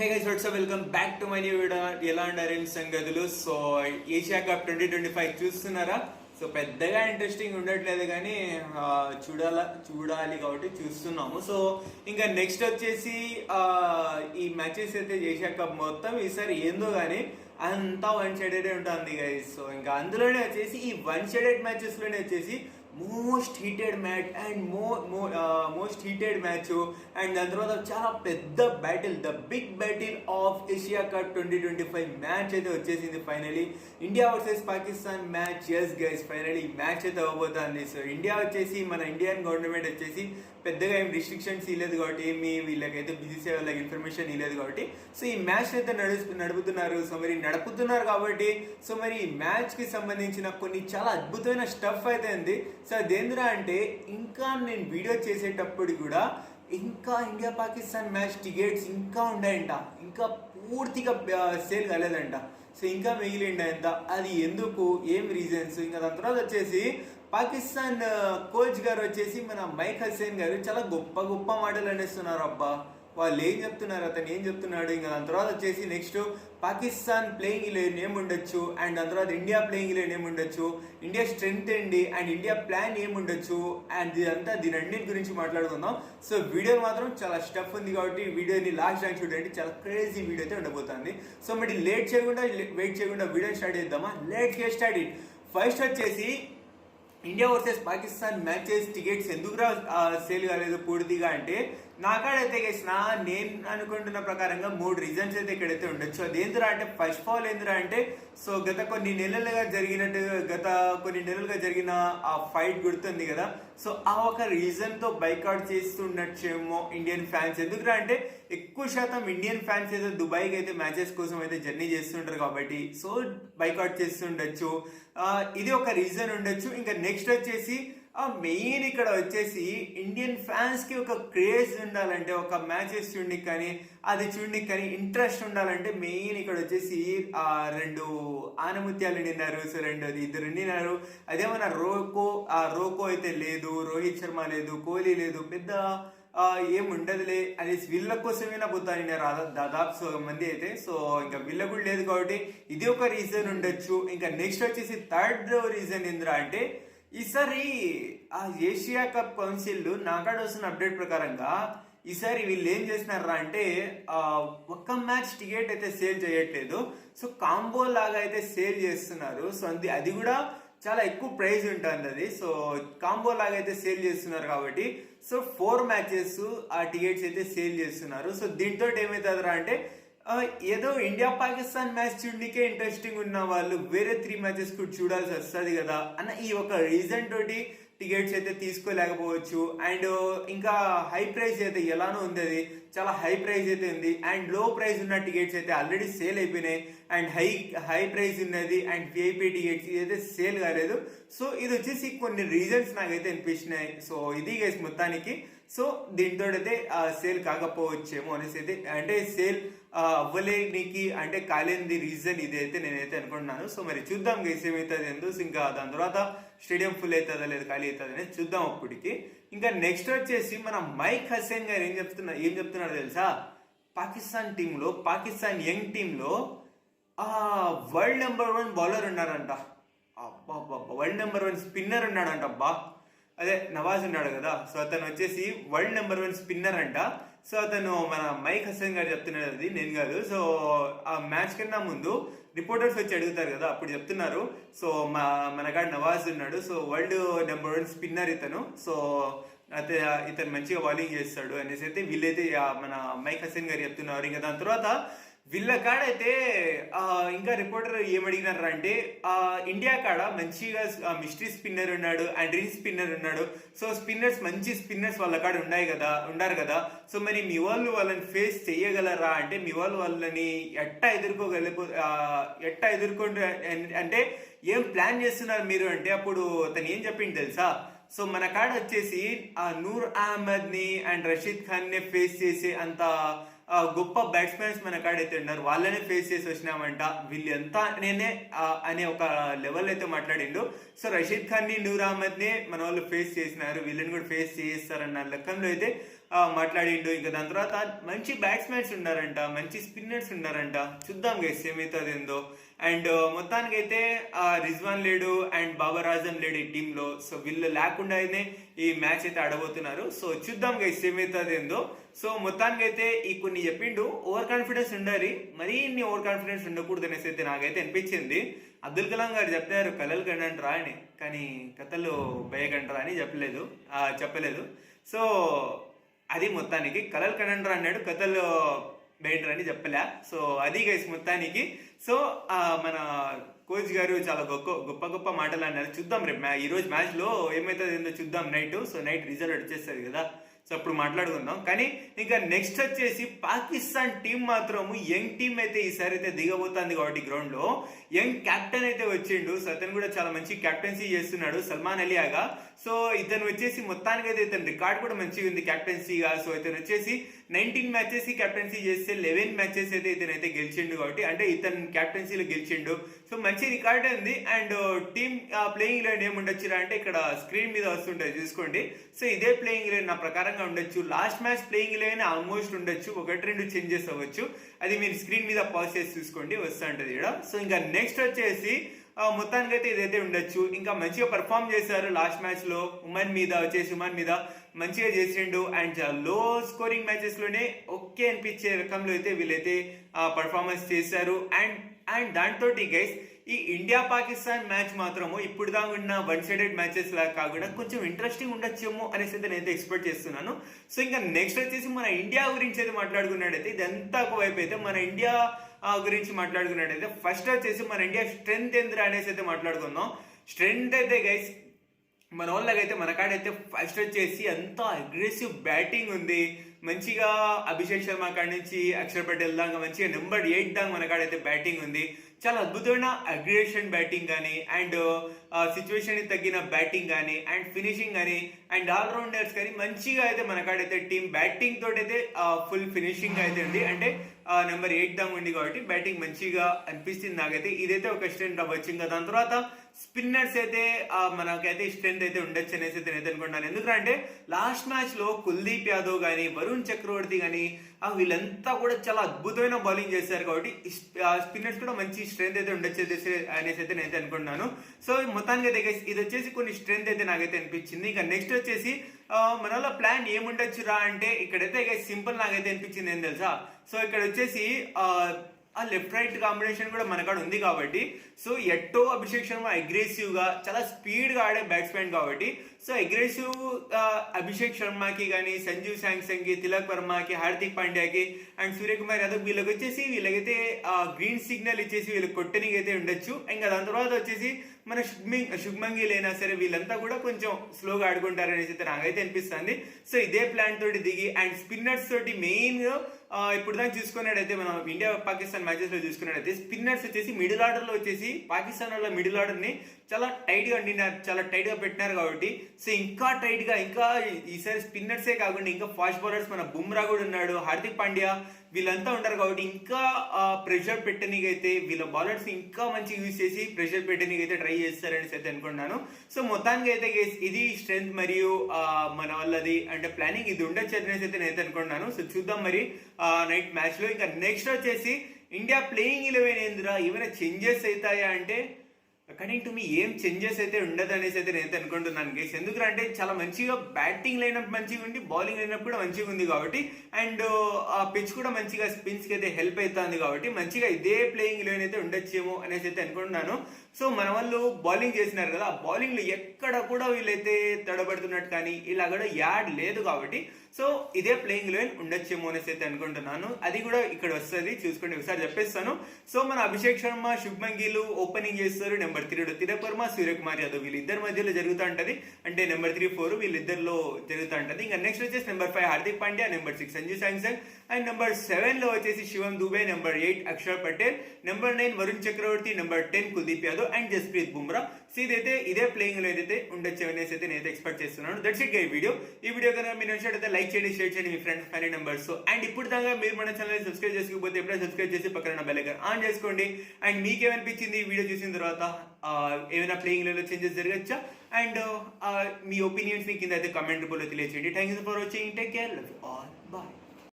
Hey guys WhatsApp welcome back to my new video. ఎలా ఉన్నారు సంగతులు? సో ఏషియా కప్ 2025 చూస్తున్నారా? సో పెద్దగా ఇంట్రెస్టింగ్ ఉండట్లేదు కానీ చూడాలి కాబట్టి చూస్తున్నాము. సో ఇంకా నెక్స్ట్ వచ్చేసి ఈ మ్యాచెస్ అయితే ఏషియా కప్ మొత్తం ఈసారి ఏందో కానీ అంతా వన్ సైడెడ్ ఉంటుంది గైస్. సో ఇంకా అందులోనే వచ్చేసి ఈ వన్ సైడెడ్ మ్యాచెస్ లోనే వచ్చేసి most heated match and most heated match and దాని తర్వాత చాలా పెద్ద battle, the big battle of Asia cup 2025 match అయితే వచ్చేసింది finally. India versus Pakistan match. Yes guys, finally match అయితే అవ్వబోతుంది. సో ఇండియా వచ్చేసి మన ఇండియన్ గవర్నమెంట్ వచ్చేసి పెద్దగా ఏం రిస్ట్రిక్షన్స్ ఇవ్వలేదు కాబట్టి, వీళ్ళకైతే బీసీసీఐ వాళ్ళకి ఇన్ఫర్మేషన్ ఇవ్వలేదు కాబట్టి సో ఈ మ్యాచ్ అయితే నడుపుతున్నారు. సో మరి నడుపుతున్నారు కాబట్టి సో మరి ఈ మ్యాచ్ కి సంబంధించిన కొన్ని చాలా అద్భుతమైన స్టఫ్ అయితే ఉంది. సో అదేంద్రా అంటే ఇంకా నేను వీడియో చేసేటప్పుడు కూడా ఇంకా ఇండియా పాకిస్తాన్ మ్యాచ్ టికెట్స్ ఇంకా ఉన్నాయంట, ఇంకా పూర్తిగా సేల్ కాలేదంట. సో ఇంకా మిగిలిండంట. అది ఎందుకు, ఏం రీజన్స్, ఇంకా దాని తర్వాత వచ్చేసి పాకిస్తాన్ కోచ్ గారు వచ్చేసి మన మైక్ హసీన్ గారు చాలా గొప్ప గొప్ప మాటలు అనేస్తున్నారు. అబ్బా వాళ్ళు ఏం చెప్తున్నారు, అతను ఏం చెప్తున్నాడు. ఇంకా దాని తర్వాత వచ్చేసి నెక్స్ట్ పాకిస్తాన్ ప్లేయింగ్ ఇలెవెన్ ఏముండొచ్చు అండ్ దాని తర్వాత ఇండియా ప్లేయింగ్ ఇలెవెన్ ఏముండొచ్చు, ఇండియా స్ట్రెంగ్త్ ఏంటి అండ్ ఇండియా ప్లాన్ ఏముండొచ్చు అండ్ ఇదంతా దీని అన్నిటి గురించి మాట్లాడుకుందాం. సో వీడియో మాత్రం చాలా స్టఫ్ ఉంది కాబట్టి వీడియోని లాస్ట్ టైం చూడండి, చాలా క్రేజీ వీడియో అయితే ఉండబోతుంది. సో మరి వెయిట్ చేయకుండా వీడియో స్టార్ట్ చేద్దామా? Let's get started. ఫస్ట్ వచ్చేసి India versus Pakistan matches tickets ఎందుకు సేల్ కాలేదు పూర్తిగా అంటే నాకాడైతే నేను అనుకుంటున్న ప్రకారంగా 3 రీజన్స్ అయితే ఇక్కడైతే ఉండొచ్చు. అదేంద్రా అంటే ఫస్ట్ ఆఫ్ ఆల్ ఏంద్రా అంటే సో గత కొన్ని నెలలుగా జరిగిన ఆ ఫైట్ గుర్తుంది కదా. సో ఆ ఒక రీజన్ తో బైకాట్ చేస్తుండొచ్చేమో ఇండియన్ ఫ్యాన్స్. ఎందుకురా అంటే ఎక్కువ శాతం ఇండియన్ ఫ్యాన్స్ అయితే దుబాయ్కి అయితే మ్యాచెస్ కోసం అయితే జర్నీ చేస్తుంటారు కాబట్టి సో బైకాట్ చేస్తుండొచ్చు. ఇది ఒక రీజన్ ఉండొచ్చు. ఇంకా నెక్స్ట్ వచ్చేసి మెయిన్ ఇక్కడ వచ్చేసి ఇండియన్ ఫ్యాన్స్ కి ఒక క్రేజ్ ఉండాలంటే, ఒక మ్యాచెస్ చూడడానికి కానీ ఇంట్రెస్ట్ ఉండాలంటే మెయిన్ ఇక్కడ వచ్చేసి 2 ఆనముత్యాలు నిన్నారు. సో ఇద్దరు నిన్నారు. అదేమన్నా రోకో అయితే లేదు, రోహిత్ శర్మ లేదు, కోహ్లీ లేదు, పెద్ద ఏముండదులే అని వీళ్ళ కోసమైనా పోతాను దాదాపు సగం మంది అయితే. సో ఇంకా వీళ్ళ కూడా లేదు కాబట్టి ఇది ఒక రీజన్ ఉండొచ్చు. ఇంకా నెక్స్ట్ వచ్చేసి థర్డ్ రీజన్ ఏంద్రా అంటే ఈసారి ఆ ఏషియా కప్ కౌన్సిల్ నాకాడ వస్తున్న అప్డేట్ ప్రకారంగా ఈసారి వీళ్ళు ఏం చేస్తున్నారా అంటే ఒక్క మ్యాచ్ టికెట్ అయితే సేల్ చేయట్లేదు. సో కాంబో లాగా అయితే సేల్ చేస్తున్నారు. సో అది కూడా చాలా ఎక్కువ ప్రైస్ ఉంటుంది అది. సో కాంబో లాగా అయితే సేల్ చేస్తున్నారు కాబట్టి సో 4 మ్యాచెస్ ఆ టికెట్స్ అయితే సేల్ చేస్తున్నారు. సో దీంతో ఏమవుతుందిరా అంటే ఏదో ఇండియా పాకిస్తాన్ మ్యాచ్ చూడడానికే ఇంట్రెస్టింగ్ ఉన్న వాళ్ళు వేరే 3 మ్యాచెస్ కూడా చూడాల్సి వస్తుంది కదా అన్న ఈ ఒక రీజన్ తోటి టికెట్స్ అయితే తీసుకోలేకపోవచ్చు. అండ్ ఇంకా హై ప్రైస్ అయితే ఎలానో ఉంది, అది చాలా హై ప్రైస్ అయితే ఉంది. అండ్ లో ప్రైస్ ఉన్న టికెట్స్ అయితే ఆల్రెడీ సేల్ అయిపోయినాయి. అండ్ హై ప్రైస్ ఉన్నది అండ్ విఐపీ టికెట్స్ ఇదైతే సేల్ కాలేదు. సో ఇది వచ్చేసి కొన్ని రీజన్స్ నాకైతే అనిపించినాయి. సో ఇది గైస్ మొత్తానికి. సో దీంతో అయితే సేల్ కాకపోవచ్చేమో అనేసి అయితే, అంటే సేల్ అవ్వలేనికి అంటే కాలేని రీజన్ ఇదైతే నేనైతే అనుకుంటున్నాను. సో మరి చూద్దాం గైస్ ఏమవుతుంది ఎందుకు. ఇంకా దాని తర్వాత స్టేడియం ఫుల్ అవుతుందా లేదు ఖాళీ అవుతుంది అనేది చూద్దాం అప్పటికి. ఇంకా నెక్స్ట్ వచ్చేసి మన మైక్ హసీన్ గారు ఏం చెప్తున్నారు తెలుసా? పాకిస్తాన్ యంగ్ టీంలో వరల్డ్ నెంబర్ 1 బౌలర్ ఉన్నారంట. అబ్బా వరల్డ్ నెంబర్ 1 స్పిన్నర్ ఉన్నాడంట. అబ్బా అదే నవాజ్ ఉన్నాడు కదా. సో అతను వచ్చేసి వరల్డ్ నెంబర్ 1 స్పిన్నర్ అంట. సో అతను మన మైక్ హసీన్ గారు చెప్తున్నారు, అది నేను కాదు. సో ఆ మ్యాచ్ కన్నా ముందు రిపోర్టర్స్ వచ్చి అడుగుతారు కదా, అప్పుడు చెప్తున్నారు. సో మనకాడ నవాజ్ ఉన్నాడు. సో వరల్డ్ నెంబర్ 1 స్పిన్నర్ ఇతను. సో ఇతను మంచిగా బౌలింగ్ చేస్తాడు అనేసి అయితే వీళ్ళైతే మన మైక్ హసీన్ గారు చెప్తున్నారు. ఇంకా దాని తర్వాత వీళ్ళ కాడైతే ఇంకా రిపోర్టర్ ఏమడిగినారు అంటే ఇండియా కాడ మంచిగా మిస్టరీ స్పిన్నర్ ఉన్నాడు అండ్ రీల్ స్పిన్నర్ ఉన్నాడు. సో మంచి స్పిన్నర్స్ వాళ్ళ కాడ ఉండారు కదా. సో మరి మీ వాళ్ళు వాళ్ళని ఫేస్ చేయగలరా అంటే మీ వాళ్ళని ఎట్టా ఎదుర్కొంటే అంటే ఏం ప్లాన్ చేస్తున్నారు మీరు అంటే అప్పుడు అతను ఏం చెప్పింది తెలుసా? సో మన కాడ వచ్చేసి నూర్ అహ్మద్ ని అండ్ రషీద్ ఖాన్ ని ఫేస్ చేసే అంత గొప్ప బ్యాట్స్మెన్స్ మన కాడైతే ఉన్నారు, వాళ్ళనే ఫేస్ చేసి వచ్చినామంట. వీళ్ళు ఎంత నేనే అనే ఒక లెవెల్ అయితే మాట్లాడిండు. సో రషీద్ ఖాన్ ని నూర్ అహ్మద్ ని మన వాళ్ళు ఫేస్ చేసినారు, వీళ్ళని కూడా ఫేస్ చేస్తారన్న లెక్కలో అయితే మాట్లాడిండు. ఇంకా దాని తర్వాత మంచి బ్యాట్స్మెన్స్ ఉన్నారంట, మంచి స్పిన్నర్స్ ఉన్నారంట. చూద్దాం గైస్ ఏమవుతుంది ఏందో. అండ్ మొత్తానికైతే రిజ్వాన్ లేడు అండ్ బాబర్ ఆజం లేడు ఈ టీంలో. సో వీళ్ళు లేకుండానే ఈ మ్యాచ్ అయితే ఆడబోతున్నారు. సో చూద్దాం గైస్ ఏమవుతుంది ఏందో. సో మొత్తానికైతే ఈ కొన్ని చెప్పిండు, ఓవర్ కాన్ఫిడెన్స్ ఉండాలి, మరీ ఇన్ని ఓవర్ కాన్ఫిడెన్స్ ఉండకూడదు అనేసి అయితే నాకైతే అనిపించింది. అబ్దుల్ కలాం గారు చెప్పారు కలలు కండంటరా అని, కానీ కథలు భయకంటరా అని చెప్పలేదు. సో అది మొత్తానికి కలలు కండంటరా అన్నాడు, కథలు బెటర్ అని చెప్పలే. సో అది గైస్ మొత్తానికి. సో మన కోచ్ గారు చాలా గొప్ప మాటలు అన్నారు. చూద్దాం రేపు ఈ రోజు మ్యాచ్ లో ఏమైతుంది ఏందో చూద్దాం నైట్. సో నైట్ రిజల్ట్ వచ్చేస్తుంది కదా, సో అప్పుడు మాట్లాడుకుందాం. కానీ ఇంకా నెక్స్ట్ వచ్చేసి పాకిస్తాన్ టీం మాత్రము యంగ్ టీం అయితే ఈసారి అయితే దిగబోతుంది కాబట్టి గ్రౌండ్ లో యంగ్ కెప్టెన్ అయితే వచ్చిండు. సో అతను కూడా చాలా మంచి కెప్టెన్సీ చేస్తున్నాడు, సల్మాన్ అలియాగా. సో ఇతను వచ్చేసి మొత్తానికి అయితే ఇతను రికార్డ్ కూడా మంచిగా ఉంది కెప్టెన్సీగా. సో ఇతను వచ్చేసి 19 మ్యాచెస్ కెప్టెన్సీ చేస్తే 11 మ్యాచెస్ అయితే ఇతనైతే గెలిచిండు కాబట్టి, అంటే ఇతను కెప్టెన్సీలో గెలిచిండు. సో మంచి రికార్డ్ ఉంది. అండ్ టీమ్ ప్లేయింగ్ లైన్ ఏముండొచ్చురా అంటే ఇక్కడ స్క్రీన్ మీద వస్తుంటుంది చూసుకోండి. సో ఇదే ప్లేయింగ్ లైన్ నా ప్రకారంగా ఉండొచ్చు. Last match playing line almost ఉండొచ్చు, 1-2 చేంజెస్ అవ్వచ్చు. అది మీరు స్క్రీన్ మీద పాజ్ చేసి చూసుకోండి, వస్తూ ఉంటుంది ఇక్కడ. సో ఇంకా నెక్స్ట్ వచ్చేసి మొత్తానికి అయితే ఇదైతే ఉండొచ్చు. ఇంకా మంచిగా పర్ఫామ్ చేశారు లాస్ట్ మ్యాచ్ లో. ఉమన్ మీద మంచిగా చేసిండు. అండ్ లో స్కోరింగ్ మ్యాచెస్ లోనే ఓకే అనిపించే రకంలో అయితే వీళ్ళైతే పర్ఫార్మెన్స్ చేశారు. అండ్ దాంతో గైస్ ఈ ఇండియా పాకిస్తాన్ మ్యాచ్ మాత్రము ఇప్పుడు దాకా ఉన్న 1-sided మ్యాచెస్ లాగా కాకుండా కొంచెం ఇంట్రెస్టింగ్ ఉండొచ్చేమో అనేసి అయితే నేనైతే ఎక్స్పెక్ట్ చేస్తున్నాను. సో ఇంకా నెక్స్ట్ వచ్చేసి మన ఇండియా గురించి అయితే మాట్లాడుకున్నాడైతే ఇదంతా ఒకవైపు అయితే మన ఇండియా గురించి మాట్లాడుకున్నట్టయితే ఫస్ట్ వచ్చేసి మన ఇండియా స్ట్రెంగ్త్ ఏంద్రా అనేసి అయితే మాట్లాడుకుందాం. స్ట్రెంగ్త్ అయితే గైస్ మన వాళ్ళకైతే మన కాడైతే ఫస్ట్ వచ్చేసి అంతా అగ్రెసివ్ బ్యాటింగ్ ఉంది. మంచిగా అభిషేక్ శర్మ కాడి నుంచి అక్షర్ పటేల్ దాకా మంచిగా నెంబర్ 8 దాకా మన కాడైతే బ్యాటింగ్ ఉంది. చాలా అద్భుతమైన అగ్రెషన్ బ్యాటింగ్ కానీ అండ్ సిచ్యువేషన్ తగ్గిన బ్యాటింగ్ కానీ అండ్ ఫినిషింగ్ కానీ అండ్ ఆల్రౌండర్స్ కానీ మంచిగా అయితే మన కాడైతే టీం బ్యాటింగ్ తోటి అయితే ఫుల్ ఫినిషింగ్ అయితే ఉంది. అంటే నెంబర్ 8 దాకా ఉంది కాబట్టి బ్యాటింగ్ మంచిగా అనిపిస్తుంది నాకైతే. ఇదైతే ఒక స్ట్రెంత్ అవ్వచ్చు. ఇంకా దాని తర్వాత స్పిన్నర్స్ అయితే మనకైతే స్ట్రెంత్ అయితే ఉండొచ్చు అనేసి అయితే నేను అనుకుంటున్నాను. ఎందుకంటే లాస్ట్ మ్యాచ్ లో కుల్దీప్ యాదవ్ కానీ వరుణ్ చక్రవర్తి కానీ వీళ్ళంతా కూడా చాలా అద్భుతమైన బౌలింగ్ చేశారు కాబట్టి స్పిన్నర్స్ కూడా మంచి స్ట్రెంత్ అయితే ఉండొచ్చు అనేసి అయితే నేను అనుకుంటున్నాను. సో మొత్తానికి అయితే ఇది వచ్చేసి కొన్ని స్ట్రెంత్ అయితే నాకైతే అనిపించింది. ఇంకా నెక్స్ట్ వచ్చేసి మన ప్లాన్ ఏముండొచ్చురా అంటే ఇక్కడైతే సింపుల్ నాకైతే అనిపించింది ఏం తెలుసా. సో ఇక్కడ వచ్చేసి ఆ లెఫ్ట్ రైట్ కాంబినేషన్ కూడా మన కాడ ఉంది కాబట్టి, సో ఎట్టో అభిషేక్ శర్మ అగ్రెసివ్ గా చాలా స్పీడ్ గా ఆడే బ్యాట్స్మెన్ కాబట్టి, సో అగ్రెసివ్ అభిషేక్ శర్మకి కానీ సంజు శాంసంగ్ కి తిలక్ వర్మకి హార్దిక్ పాండ్యాకి అండ్ సూర్యకుమార్ యాదవ్ వీళ్ళకైతే గ్రీన్ సిగ్నల్ ఇచ్చేసి వీళ్ళకి కొట్టనికి అయితే ఉండొచ్చు. ఇంకా దాని తర్వాత వచ్చేసి మన శుభ్మన్ గిల్ అయినా సరే వీళ్ళంతా కూడా కొంచెం స్లోగా ఆడుకుంటారు అనేసి అయితే నాకైతే అనిపిస్తుంది. సో ఇదే ప్లాన్ తోటి దిగి అండ్ స్పిన్నర్స్ తోటి మెయిన్ ఇప్పుడు దాకా చూసుకున్నట్టయితే మనం ఇండియా పాకిస్తాన్ మ్యాచెస్ లో చూసుకున్నట్టయితే స్పిన్నర్స్ వచ్చేసి మిడిల్ ఆర్డర్ లో వచ్చేసి పాకిస్తాన్ వాళ్ళ మిడిల్ ఆర్డర్ ని చాలా టైట్ గా వండినారు, చాలా టైట్ గా పెట్టినారు కాబట్టి సో ఇంకా టైట్ గా ఇంకా ఈసారి స్పిన్నర్సే కాకుండా ఇంకా ఫాస్ట్ బౌలర్స్ మన బుమ్రా కూడా ఉన్నాడు, హార్దిక్ పాండ్యా వీళ్ళంతా ఉంటారు కాబట్టి ఇంకా ప్రెషర్ పెట్టనీకైతే వీళ్ళ బౌలర్స్ ఇంకా మంచిగా యూజ్ చేసి ప్రెషర్ పెట్టనీకైతే ట్రై చేస్తారని అయితే అనుకుంటున్నాను. సో మొత్తానికి అయితే ఇది స్ట్రెంత్ మరియు మన వాళ్ళది అంటే ప్లానింగ్ ఇది ఉండొచ్చు అనేసి అయితే నేను అనుకుంటున్నాను. సో చూద్దాం మరి నైట్ మ్యాచ్ లో. ఇంకా నెక్స్ట్ వచ్చేసి ఇండియా ప్లేయింగ్ 11 ఏందిరా ఏమైనా చేంజెస్ అవుతాయా అంటే అకార్డింగ్ టు మీ ఏం చేంజెస్ అయితే ఉండదు అనేసి అయితే నేను అనుకుంటున్నాను గైస్. ఎందుకంటే చాలా మంచిగా బ్యాటింగ్ లైనప్ మంచిగా ఉంది, బౌలింగ్ లైనప్ కూడా మంచిగా ఉంది కాబట్టి అండ్ ఆ పిచ్ కూడా మంచిగా స్పిన్స్ కి అయితే హెల్ప్ అవుతుంది కాబట్టి మంచిగా ఇదే ప్లేయింగ్ లైన్ అయితే ఉండొచ్చేమో అనేసి అయితే అనుకుంటున్నాను. సో మన వాళ్ళు బౌలింగ్ చేసినారు కదా, ఆ బౌలింగ్ లో ఎక్కడ కూడా వీళ్ళైతే తడబడుతున్నట్టు కానీ ఇలా కూడా యాడ్ లేదు కాబట్టి సో ఇదే ప్లేయింగ్ లైన్ ఉండొచ్చేమో అనేసి అయితే అనుకుంటున్నాను. అది కూడా ఇక్కడ వస్తుంది చూసుకోండి, ఒకసారి చెప్పేస్తాను. సో మన అభిషేక్ శర్మ శుభ్మన్ గిల్ ఓపెనింగ్ చేస్తారు. నెంబర్ 3 తిలక్ వర్మ సూర్యకుమార్ యాదవ్ వీళ్ళిద్దరి మధ్యలో జరుగుతూ ఉంటది. అంటే నెంబర్ 3, 4 వీళ్ళిద్దరిలో జరుగుతూ ఉంటది. ఇంకా నెక్స్ట్ వచ్చేసి number 5 Hardik Pandya, number 6 Sanju Samson and number 7 లో వచ్చేసి Shivam Dube, number 8 Axar Patel, number 9 Varun Chakravarthy, number 10 Kuldeep Yadav and Jasprit Bumrah. So ఇదైతే ఇదే ప్లేయింగ్ లో ఏదైతే ఉండొచ్చు అనేసి అయితే నేను ఎక్స్పెక్ట్ చేస్తున్నాను. That's it guy video. ఈ వీడియో కనుక మీరు నచ్చినట్లయితే లైక్ చేయండి, షేర్ చేయండి మీ ఫ్రెండ్స్ ఫ్యామిలీ మెంబర్స్. అండ్ ఇప్పుడు దాకా మీరు మన ఛానల్ సబ్స్క్రైబ్ చేసుకోకపోతే ఎప్పుడైనా సబ్స్క్రైబ్ చేసి పక్కన బెల్ ఐకాన్ ఆన్ చేసుకోండి. అండ్ మీకేమనిపించింది ఈ వీడియో చూసిన తర్వాత ఏమైనా ప్లేయింగ్ లో చేంజెస్ జరగచ్చా అండ్ మీ ఒపీనియన్స్ ని కింద అయితే కమెంట్ రూపంలో తెలియచేయండి. Thank you for watching. Take care, love you all, bye.